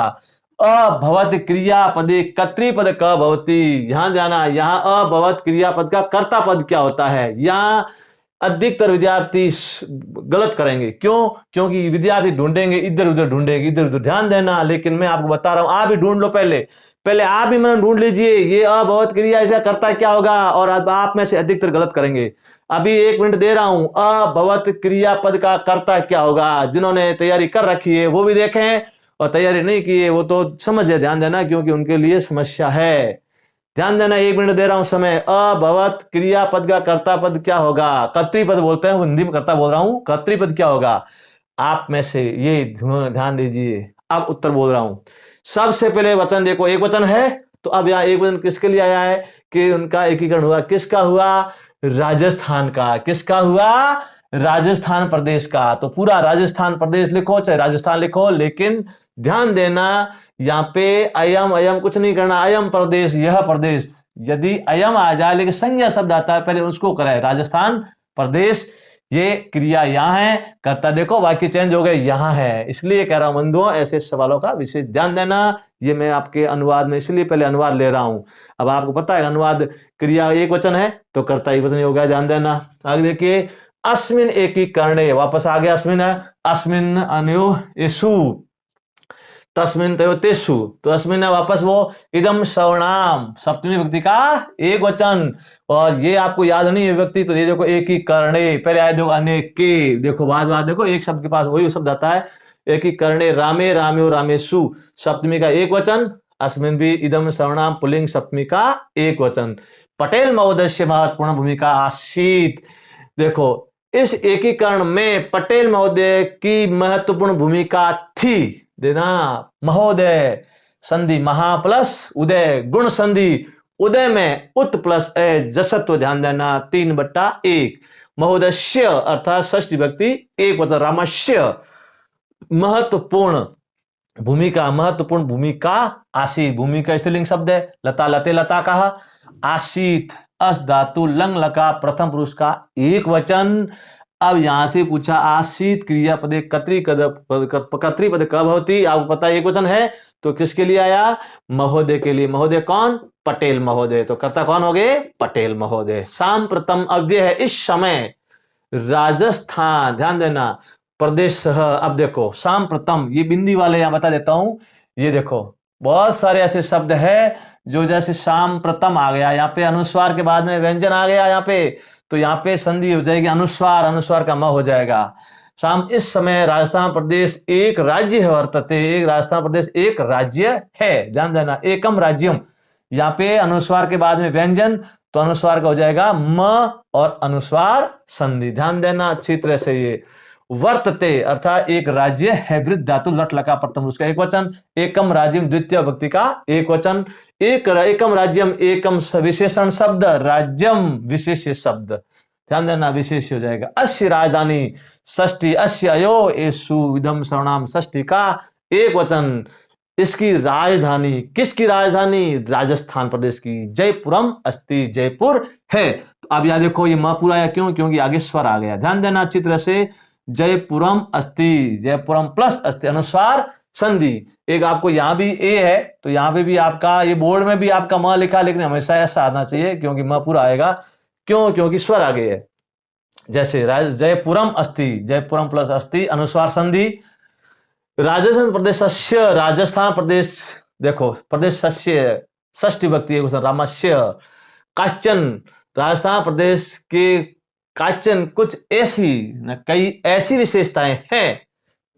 अभवत क्रियापदे कर्तृपद क भवति। ध्यान देना, यहाँ अभवत क्रियापद का कर्ता पद क्या होता है। यहाँ अधिकतर विद्यार्थी गलत करेंगे, क्यों? क्योंकि विद्यार्थी ढूंढेंगे इधर उधर, ढूंढेंगे इधर उधर। ध्यान देना, लेकिन मैं आपको बता रहा हूं, आप भी ढूंढ लो, पहले आप भी मैंने ढूंढ लीजिए ये अभवत क्रिया ऐसा करता क्या होगा, और अब आप में से अधिकतर गलत करेंगे। अभी 1 मिनट दे रहा हूं, अभवत क्रियापद का कर्ता क्या होगा। जिन्होंने तैयारी कर रखी है वो भी देखें, और तैयारी नहीं की है वो तो समझे। ध्यान देना, क्योंकि उनके लिए समस्या है। ध्यान देना, 1 मिनट दे रहा हूं समय। अभवत क्रियापद का कर्ता पद क्या होगा, कर्तृपद बोलते हैं, हिंदी में कर्ता बोल रहा हूं, कर्तृपद क्या होगा। आप में से ये ध्यान दीजिए, अब उत्तर बोल रहा हूं। सबसे पहले वचन देखो, एक वचन है, तो अब यहाँ एक वचन किसके लिए आया है कि उनका एकीकरण हुआ। किसका हुआ, राजस्थान का। किसका हुआ, राजस्थान प्रदेश का। तो पूरा राजस्थान प्रदेश लिखो, चाहे राजस्थान लिखो, लेकिन ध्यान देना यहाँ पे अयम कुछ नहीं करना, अयम प्रदेश, यह प्रदेश। यदि अयम आ जाए लेकिन संज्ञा शब्द आता है, पहले उसको कराए, राजस्थान प्रदेश। ये क्रिया यहाँ है, कर्ता देखो वाक्य चेंज हो गए, यहाँ है। इसलिए कह रहा हूं बंधुओं, ऐसे सवालों का विशेष ध्यान देना। ये मैं आपके अनुवाद में इसलिए पहले अनुवाद ले रहा हूं। अब आपको पता है अनुवाद क्रिया एक वचन है तो कर्ता एक वचन हो गया, ध्यान देना। आगे देखिए, अस्मिन एकीकरणे, वापस आ गया अस्मिन है, अस्मिन अनयो यशु, तस्मिन तयो तेसु। तो अस्मिन है वापस वो इदम सर्वनाम, सप्तमी व्यक्ति का एक वचन। और ये आपको याद नहीं है व्यक्ति, तो ये देखो एकीकरणे, पहले आए देखो अनेके, देखो बाद देखो एक शब्द के पास वही शब्द आता है, एकीकरणे। रामे राम्यो रामेशु, सप्तमी का एक वचन। अस्मिन भी इदम सर्वनाम पुल्लिंग, सप्तमी का एक वचन। पटेल महोदय से महत्वपूर्ण भूमिका आसीत। देखो इस एकीकरण में पटेल महोदय की महत्वपूर्ण भूमिका थी। देना, महोदय संधि महा प्लस उदय, गुण संधि उदय में उत प्लस ए, जसत्व। ध्यान देना, 3/1। महोदयस्य अर्थात षष्ठी व्यक्ति एक वचन, रामस्य। महत्वपूर्ण भूमिका आसीत, भूमिका स्त्रीलिंग शब्द है। लता लते लता कहा, आसीत अस धातु लंग लका प्रथम पुरुष का एक वचन। अब यहां से पूछा आसीत क्रियापदे कर्तृपद कब होती, आपको पता एक वचन है, तो किसके लिए आया, महोदय के लिए। महोदय कौन, पटेल महोदय। तो कर्ता कौन हो गए, पटेल महोदय। सांप्रतम अव्यय है, इस समय राजस्थान, ध्यान देना, प्रदेश। अब देखो सांप्रतम, ये बिंदी वाले यहां बता देता हूं, ये देखो बहुत सारे ऐसे शब्द है जो जैसे सांप्रतम आ गया, यहाँ पे अनुस्वार के बाद में व्यंजन आ गया यहाँ पे, तो यहाँ पे संधि हो जाएगी, अनुस्वार, अनुस्वार का म हो जाएगा। शाम, इस समय राजस्थान प्रदेश एक राज्य है, वर्तते, एक राजस्थान प्रदेश एक राज्य है। ध्यान देना, एकम राज्यम, यहाँ पे अनुस्वार के बाद में व्यंजन, तो अनुस्वार का हो जाएगा म और अनुस्वार संधि। ध्यान देना अच्छी तरह से। ये वर्तते अर्थात एक राज्य है, वृद्ध धातु लट लका प्रथम उसका एक वचन। एकम राज्यम द्वितीय व्यक्ति का एक वचन। एकम राज्यम, एकम विशेषण शब्द, राज्यम विशेष शब्द। ध्यान देना, विशेष हो जाएगा। अस्य राजधानी षष्ठी, अस्य अयो एषु इदम सर्वनाम, षष्ठी का एक वचन। इसकी राजधानी, किसकी राजधानी, राजस्थान प्रदेश की। जयपुरम अस्ति, जयपुर है। तो अब यहां देखो ये म पूरा है, क्यों, क्योंकि आगे स्वर आ गया। ध्यान देना अच्छी तरह से। जयपुरम अस्ति, जयपुरम प्लस अस्ति, अनुस्वार संधि। एक आपको यहां भी ए है, तो यहां पे भी आपका, ये बोर्ड में भी आपका म लिखा, लेकिन हमेशा ऐसा आना चाहिए क्योंकि म पूरा आएगा। क्यों, क्योंकि स्वर आगे है। जैसे जयपुरम अस्ति, जयपुरम प्लस अस्ति, अनुस्वार संधि। राजस्थान प्रदेश, राजस्थान प्रदेश, देखो प्रदेश सस्य, षष्ठी व्यक्ति रामस्य। काचन, राजस्थान प्रदेश के काचन, कुछ ऐसी न कई ऐसी विशेषताएं हैं।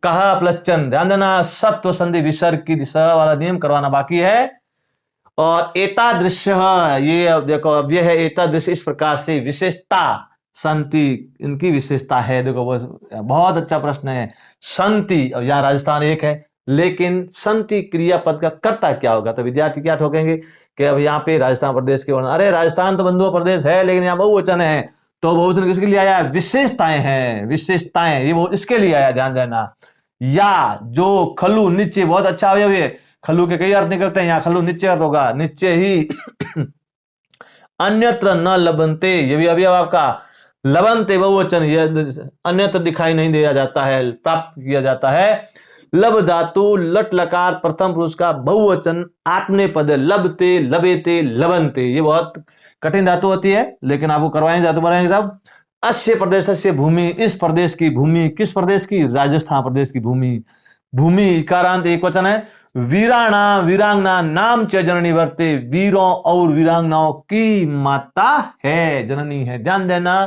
कहा प्लस चन, ध्यान देना, सत्व संधि विसर्ग की दिशा वाला नियम करवाना बाकी है। और एतादृश्य, ये देखो अब यह है एतादृश्य, इस प्रकार से विशेषता संति, इनकी विशेषता है। देखो बहुत अच्छा प्रश्न है। संति, यहाँ राजस्थान एक है, लेकिन संति क्रियापद का कर्ता क्या होगा, तो विद्यार्थी क्या ठोकेंगे कि अब यहाँ पे राजस्थान प्रदेश के, अरे राजस्थान तो बंधुओं प्रदेश है, लेकिन यहाँ बहुवचन है, तो बहुवचन किसके लिए आया? विशेषताएं हैं, विशेषताएं, ये वो इसके लिए आया, ध्यान देना। या जो खलु नीचे, बहुत अच्छा अवयव है, खलु के कई अर्थ निकलते हैं, यहाँ खलु निश्चय अर्थ होगा, निश्चय ही। अन्यत्र न लभन्ते, ये भी अवयव आपका, लभन्ते बहुवचन, ये अन्यत्र दिखाई नहीं दिया जाता है, प्राप्त किया जाता है। लब धातु लट लकार प्रथम पुरुष का बहुवचन आत्मनेपद, लभते लभेते लभन्ते, ये बहुत कठिन धातु होती है, लेकिन आपको करवाएंगे, धातु बनाएंगे सब। अस्य प्रदेशस्य भूमि, इस प्रदेश की भूमि, किस प्रदेश की? राजस्थान प्रदेश की भूमि। भूमि इकारांत एक वचन है। वीराणा वीरांगना नाम च जननी वर्ते, वीरों और वीरांगनाओं की माता है, जननी है, ध्यान देना।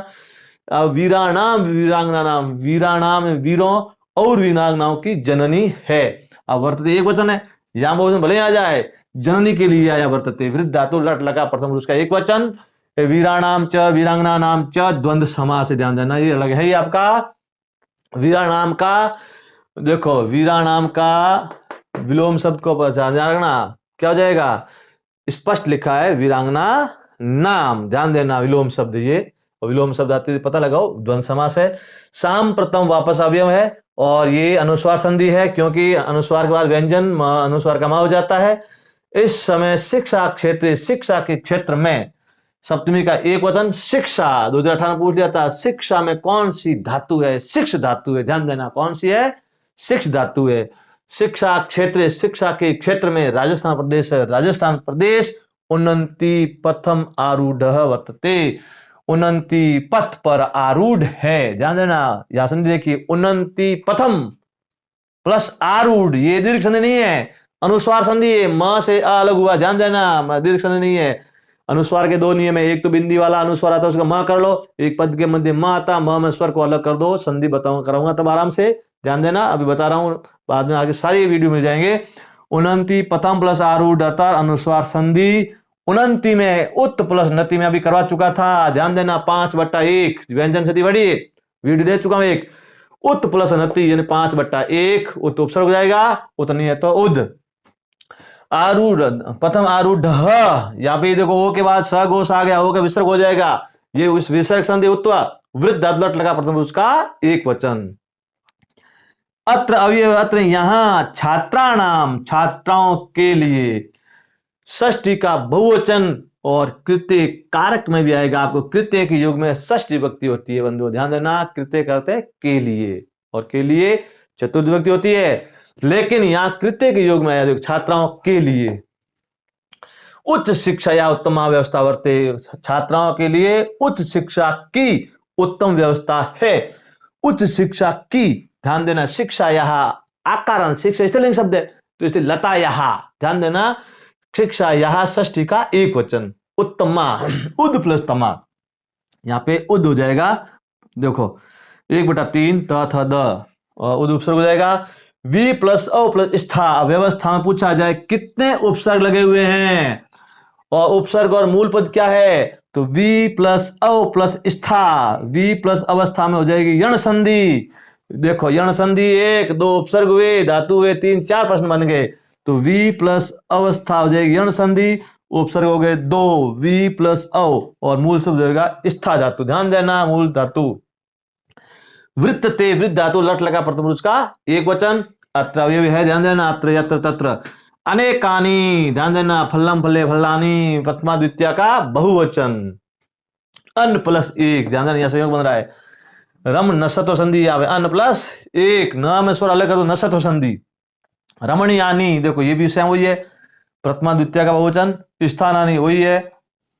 वीराणाम वीरांगना नाम, वीराणाम वीरों और वीरांगनाओं की जननी है। अब वर्तते एक वचन है, यहां बहुवचन भले आ जाए, जननी के लिए आया वर्तते, वृद्ध धातु लट लगा प्रथम पुरुष का एक वचन, वीराणाम च वीरांगना नाम च द्वंद्व समास है, ध्यान देना, ये अलग है। ये आपका वीराणाम का, देखो वीराणाम का विलोम शब्द को ध्यान रखना, क्या हो जाएगा? स्पष्ट लिखा है वीरांगना नाम, ध्यान देना, विलोम शब्द, ये विलोम शब्द आते पता लगाओ, द्वंद्व समास है। साम प्रथम वापस अवयव है, और ये अनुस्वार संधि है, क्योंकि अनुस्वार के बाद व्यंजन अनुस्वार का मा हो जाता है। इस समय शिक्षा क्षेत्र, शिक्षा के क्षेत्र में सप्तमी का एक वचन शिक्षा, 2018 पूछ लिया था, शिक्षा में कौन सी धातु है? शिक्ष धातु है, ध्यान देना, कौन सी है? शिक्ष धातु है। शिक्षा क्षेत्र, शिक्षा के क्षेत्र में राजस्थान प्रदेश है, राजस्थान प्रदेश उन्नति पथम आरूढ़ वर्तते, उन्नति पथ पर आरूढ़ है, ध्यान देना। यहां संधि देखिए, उन्नति पथम प्लस आरूढ़, ये दीर्घ संधि नहीं है, अनुस्वार संधि है, म से आ अलग हुआ, ध्यान देना, दीर्घ संधि नहीं है। अनुस्वार के दो नियम है, एक तो बिंदी वाला अनुस्वार आता है उसका म कर लो, एक पद के मध्य म आता, म में स्वर को अलग कर दो, संधि बताऊंगा, कराऊंगा तब आराम से, ध्यान देना, अभी बता रहा हूं, बाद में आगे सारी वीडियो मिल जाएंगे। उन्नति पथम प्लस आरूढ़ अर्थात अनुस्वार संधि, उन्नति में उत प्लस नति में अभी करवा चुका था, ध्यान देना, 5/1 व्यंजन संधि बड़ी वीडियो दे चुका हूं एक, उत प्लस नति यानी 5/1, उत उपसर्ग हो जाएगा, उत नहीं है तो उद। आरूढ़ प्रथम आरूढ़, यहाँ पे देखो ओ के बाद स गोस आ गया, ओ का विसर्ग हो जाएगा, ये उस विसर्ग संधि उत्वा, वृद्ध लट लगा प्रथम उसका एक वचन। अत्र अवयव, अत्र यहां छात्राणाम, छात्राओं के लिए, षष्ठी का बहुवचन, और कृत्य कारक में भी आएगा आपको, कृत्य के युग में षष्ठी विभक्ति होती है बंधुओं, ध्यान देना, कृत्य करते के लिए, और के लिए चतुर्थ विभक्ति होती है, लेकिन यहां कृत्य के योग में आया, छात्राओं के लिए। उच्च शिक्षा या उत्तम व्यवस्था वर्ते, छात्राओं के लिए उच्च शिक्षा की उत्तम व्यवस्था है, उच्च शिक्षा की, ध्यान देना, शिक्षा यहाँ आकारण, शिक्षा स्त्रीलिंग शब्द है, तो इसलिए लता यहाँ, ध्यान देना, शिक्षा यहाँ षष्ठी का एक वचन, उत्तमा, उद प्लस तमा, यहाँ पे उद हो जाएगा, देखो 1/3 त थ द, और उद उपसर्ग हो जाएगा, वी प्लस ओ प्लस स्था, व्यवस्था में पूछा जाए कितने उपसर्ग लगे हुए हैं, और उपसर्ग और मूल पद क्या है, तो वी प्लस ओ प्लस स्था, वी प्लस अवस्था में हो जाएगी यण संधि, देखो यण संधि 1 2 उपसर्ग हुए, धातु हुए 3 4 प्रश्न बन गए, तो वी प्लस अवस्था हो जाएगी यण संधि, उपसर्ग हो गए 2, वी प्लस ओ, और मूल शब्द होगा स्था धातु, ध्यान देना, मूल धातु। वृत्तते, वृत्त धातु लट लगा प्रथम पुरुष का एक वचन, अत्र अवयव है, ध्यान देना, अत्र यत्र तत्र, अनेकानी, ध्यान देना, फल्लम फल्ले फल्लानी, प्रथमा द्वितीय का बहुवचन, अन प्लस 1, ध्यान देना, यह संयोग बन रहा है, रम नसत्व संधि आवे, अन प्लस 1, न में स्वर अलग कर दो, नसत्व संधि, रमणीयानी, देखो ये भी सेम वही है, प्रथमा द्वितीय का बहुवचन, स्थानानी वही है,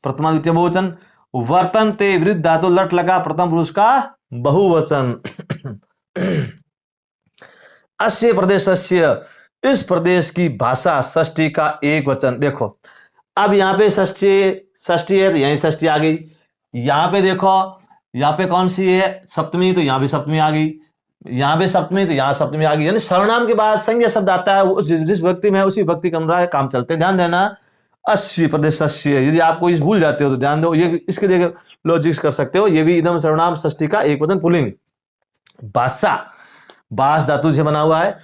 प्रथमा द्वितीय बहुवचन, वर्तनते, वृद्ध धातु लट लगा प्रथम पुरुष का बहुवचन। अस्य प्रदेशस्य, इस प्रदेश की भाषा, षष्ठी का एक वचन, देखो अब यहाँ पे षष्ठी है तो यहीं षष्ठी आ गई, यहाँ पे देखो, यहाँ पे कौन सी है सप्तमी, तो यहाँ भी सप्तमी आ गई, यहाँ पे सप्तमी तो यहाँ सप्तमी आ गई, यानी सर्वनाम के बाद संज्ञा शब्द आता है, जिस व्यक्ति में है उसी व्यक्ति का काम चलते, ध्यान देना। अस्य प्रदेशस्य, यदि आपको इस भूल जाते हो तो ध्यान दो, ये इसके देखिए लॉजिक्स कर सकते हो, ये भी एकदम सर्वनाम षष्ठी का एक वचन पुल्लिंग। भाषा, बास धातु से बना हुआ है,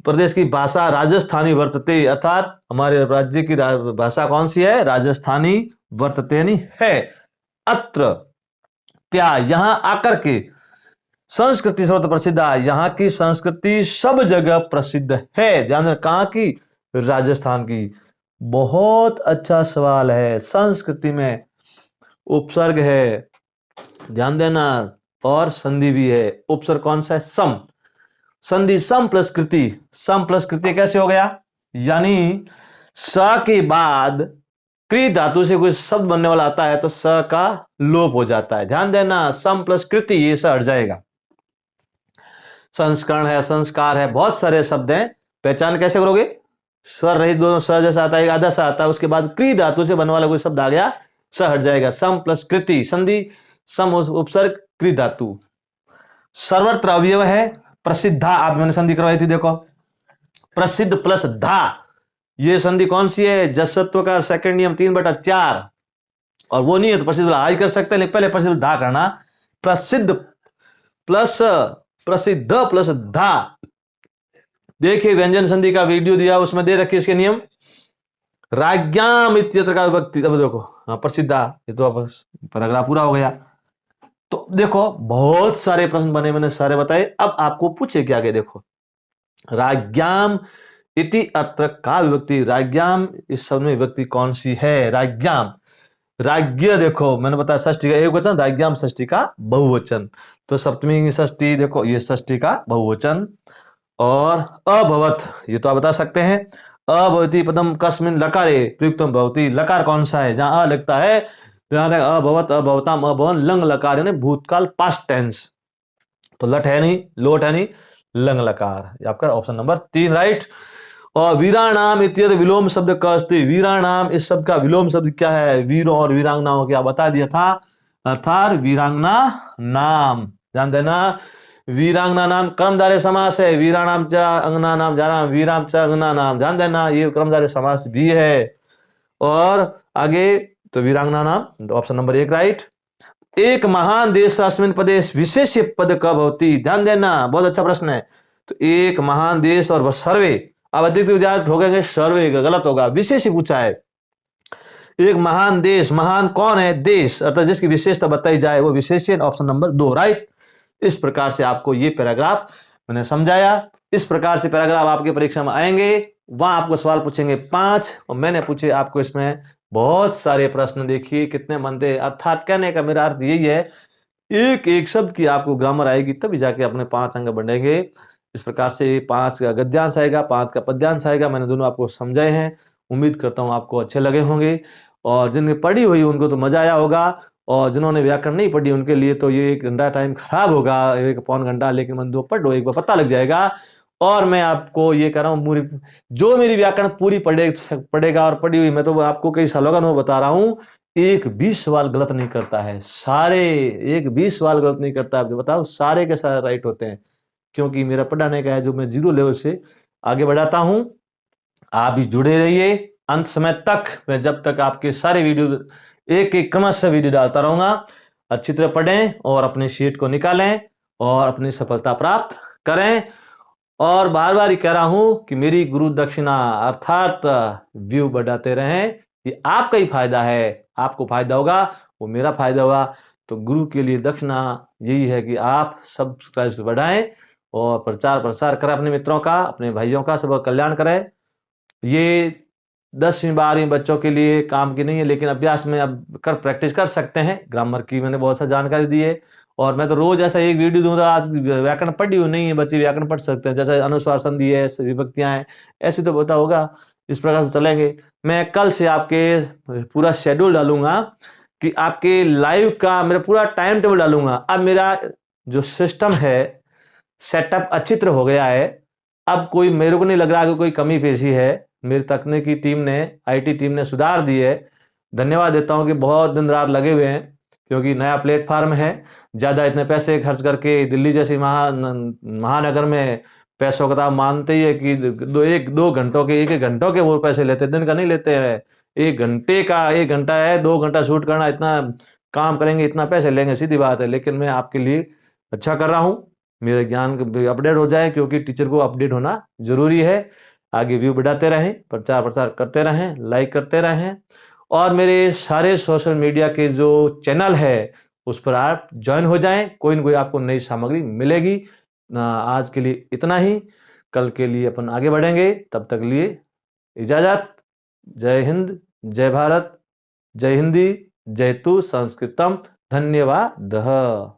प्रदेश की भाषा राजस्थानी वर्तते, अर्थात हमारे राज्य की भाषा कौन सी है, राजस्थानी वर्तते नहीं है। अत्र यहां आकर के संस्कृति सर्वत्र प्रसिद्ध, यहाँ की संस्कृति सब जगह प्रसिद्ध है। ध्यान देना, कहाँ की? राजस्थान की। बहुत अच्छा सवाल है। संस्कृति में उपसर्ग है, ध्यान देना, और संधि भी है। उपसर्ग कौन सा है? सम। संधि सम प्लस कृति। सम प्लस कृति कैसे हो गया? यानी स के बाद कृ धातु से कोई शब्द बनने वाला आता है तो स का लोप हो जाता है। ध्यान देना, सम प्लस कृति, ये स हट जाएगा। संस्करण है, संस्कार है, बहुत सारे शब्द हैं। पहचान कैसे करोगे? स्वर रहित दोनों स जैसा आता है, आधा सा आता है, उसके बाद कृ धातु से बनने वाला कोई शब्द आ गया, स हट जाएगा। सम प्लस कृति, संधि सम उपसर्ग कृ धातु। सर्वत्र अवयव है, प्रसिद्धा, आप मैंने संधि करवाई थी, देखो, प्रसिद्ध प्लस धा, ये संधि कौन सी है? जसत्व का सेकंड नियम 3/4, और वो नहीं है तो प्रसिद्ध आई कर सकते हैं, पहले प्रसिद्ध धा करना। प्रसिद्ध प्लस प्रसिद्ध प्लस धा। देखिए व्यंजन संधि का वीडियो दिया, उसमें दे रखिए इसके नियम। राज्ञाम इत्यत्र का विभक्ति, अब देखो, हाँ प्रसिद्धा, ये तो अब पैराग्राफ पूरा हो गया। तो देखो बहुत सारे प्रश्न बने, मैंने सारे बताए। अब आपको पूछे क्या आगे, देखो, राज्ञाम इति अत्र का विभक्ति। राज्ञाम इस शब्द में विभक्ति कौन सी है? राज्ञाम, राज्ञ, देखो मैंने बताया षष्ठी का एक वचन, राज्ञाम षष्ठी का बहुवचन। तो सप्तमी की षष्ठी, देखो ये षष्ठी का बहुवचन। और अभवत, ये तो आप बता सकते हैं। अभवती पदम कस्मिन लकारे प्रयुक्तम भवती, लकार कौन सा है? जहां अ लगता है ध्यान रखें, अभवत, अभवताम, अभवन, लंग लकार, यानी भूतकाल पास्ट टेंस। तो लट है नहीं, लोट है नहीं, लंग लकार, ये आपका ऑप्शन नंबर 3 राइट। और वीराणाम इत्यद विलोम शब्द का अस्ति। वीराणाम इस शब्द का विलोम शब्द क्या है? वीरों और वीरांगनाओं क्या बता दिया था, अर्थात वीरांगना नाम। ध्यान देना, वीरांगना नाम कर्मधारय समास है। वीराणाम च अंगना नाम जाना, वीराम च अंगना नाम, ध्यान देना ये कर्मधारय समास भी है। और आगे तो वीरांगना नाम, ऑप्शन नंबर 1 राइट। एक महान देश अस्मिन प्रदेश विशेष पद कब होती? ध्यान देना, बहुत अच्छा प्रश्न है। तो एक महान देश और वह सर्वे, अब अधिक विद्यार्थी हो गए सर्वे, गलत होगा, विशेष ही पूछा है। एक महान देश, महान कौन है? देश, अर्थात जिसकी विशेषता बताई जाए वो विशेषण, ऑप्शन नंबर 2 राइट। इस प्रकार से आपको ये पैराग्राफ मैंने समझाया। इस प्रकार से पैराग्राफ आपके परीक्षा में आएंगे, वहां आपको सवाल पूछेंगे 5, और मैंने पूछे आपको इसमें बहुत सारे प्रश्न। देखिए कितने बनते, अर्थात कहने का मेरा अर्थ यही है, एक एक शब्द की आपको ग्रामर आएगी तभी जाके अपने 5 अंक बढ़ेंगे। इस प्रकार से 5 का गद्यांश आएगा, 5 का पद्यांश आएगा। मैंने दोनों आपको समझाए हैं, उम्मीद करता हूँ आपको अच्छे लगे होंगे। और जिनने पढ़ी हुई उनको तो मजा आया होगा, और जिन्होंने व्याकरण नहीं पढ़ी उनके लिए तो ये 1 घंटा टाइम खराब होगा, 1 घंटा, लेकिन मन दो पढ़ लो, एक बार पता लग जाएगा। और मैं आपको ये कह रहा हूँ, पूरी जो मेरी व्याकरण पूरी पढ़ेगा और पढ़ी हुई, मैं तो आपको कई सालों का मैं बता रहा हूँ, एक भी सवाल गलत नहीं करता है, सारे एक भी सवाल गलत नहीं करता। आप बताओ, सारे के सारे राइट होते हैं, क्योंकि मेरा पढ़ाने का है जो मैं 0 लेवल से आगे बढ़ाता हूं। आप भी जुड़े रहिए अंत समय तक। मैं जब तक आपके सारे वीडियो एक एक क्रमशः वीडियो डालता रहूंगा। अच्छी तरह पढ़ें और अपने शीट को निकालें और अपनी सफलता प्राप्त करें। और बार बार ही कह रहा हूं कि मेरी गुरु दक्षिणा अर्थात व्यू बढ़ाते रहें, ये आपका ही फायदा है, आपको फायदा होगा वो मेरा फायदा होगा। तो गुरु के लिए दक्षिणा यही है कि आप सब्सक्राइब बढ़ाएं और प्रचार प्रसार करें अपने मित्रों का, अपने भाइयों का, सबका कल्याण करें। ये 10वीं 12वीं बच्चों के लिए काम की नहीं है, लेकिन अभ्यास में अब प्रैक्टिस कर सकते हैं। ग्रामर की मैंने बहुत सा जानकारी दी है, और मैं तो रोज ऐसा एक वीडियो दूंगा। आज व्याकरण पढ़ी हुई नहीं है, बच्चे व्याकरण पढ़ सकते हैं, जैसे अनुस्वार संधि है, विभक्तियां हैं, ऐसी तो पता होगा। इस प्रकार से चलेंगे। मैं कल से आपके पूरा शेड्यूल डालूंगा कि आपके लाइव का मेरा पूरा टाइम टेबल डालूंगा। अब मेरा जो सिस्टम है सेटअप अच्छी तरह हो गया है। अब कोई मेरे को नहीं लग रहा कि कोई कमी पेशी है। मेरी तकनीकी टीम ने, आईटी टीम ने सुधार दी है। धन्यवाद देता हूं कि बहुत दिन रात लगे हुए हैं, क्योंकि नया प्लेटफार्म है। ज़्यादा इतने पैसे खर्च करके दिल्ली जैसी महानगर में पैसों का मानते ही है कि 1-2 घंटों के 1-1 घंटों के वो पैसे लेते, दिन का नहीं लेते हैं। 1 घंटे का 1 घंटा है, 2 घंटा शूट करना, इतना काम करेंगे, इतना पैसे लेंगे, सीधी बात है। लेकिन मैं आपके लिए अच्छा कर रहा हूँ, मेरे ज्ञान अपडेट हो जाए, क्योंकि टीचर को अपडेट होना जरूरी है। आगे व्यू बढ़ाते रहें, प्रचार प्रसार करते रहें, लाइक करते रहें, और मेरे सारे सोशल मीडिया के जो चैनल है उस पर आप ज्वाइन हो जाएं, कोई न कोई आपको नई सामग्री मिलेगी। आज के लिए इतना ही, कल के लिए अपन आगे बढ़ेंगे। तब तक लिए इजाज़त। जय हिंद, जय भारत, जय हिंदी, जयतु संस्कृतम। धन्यवाद।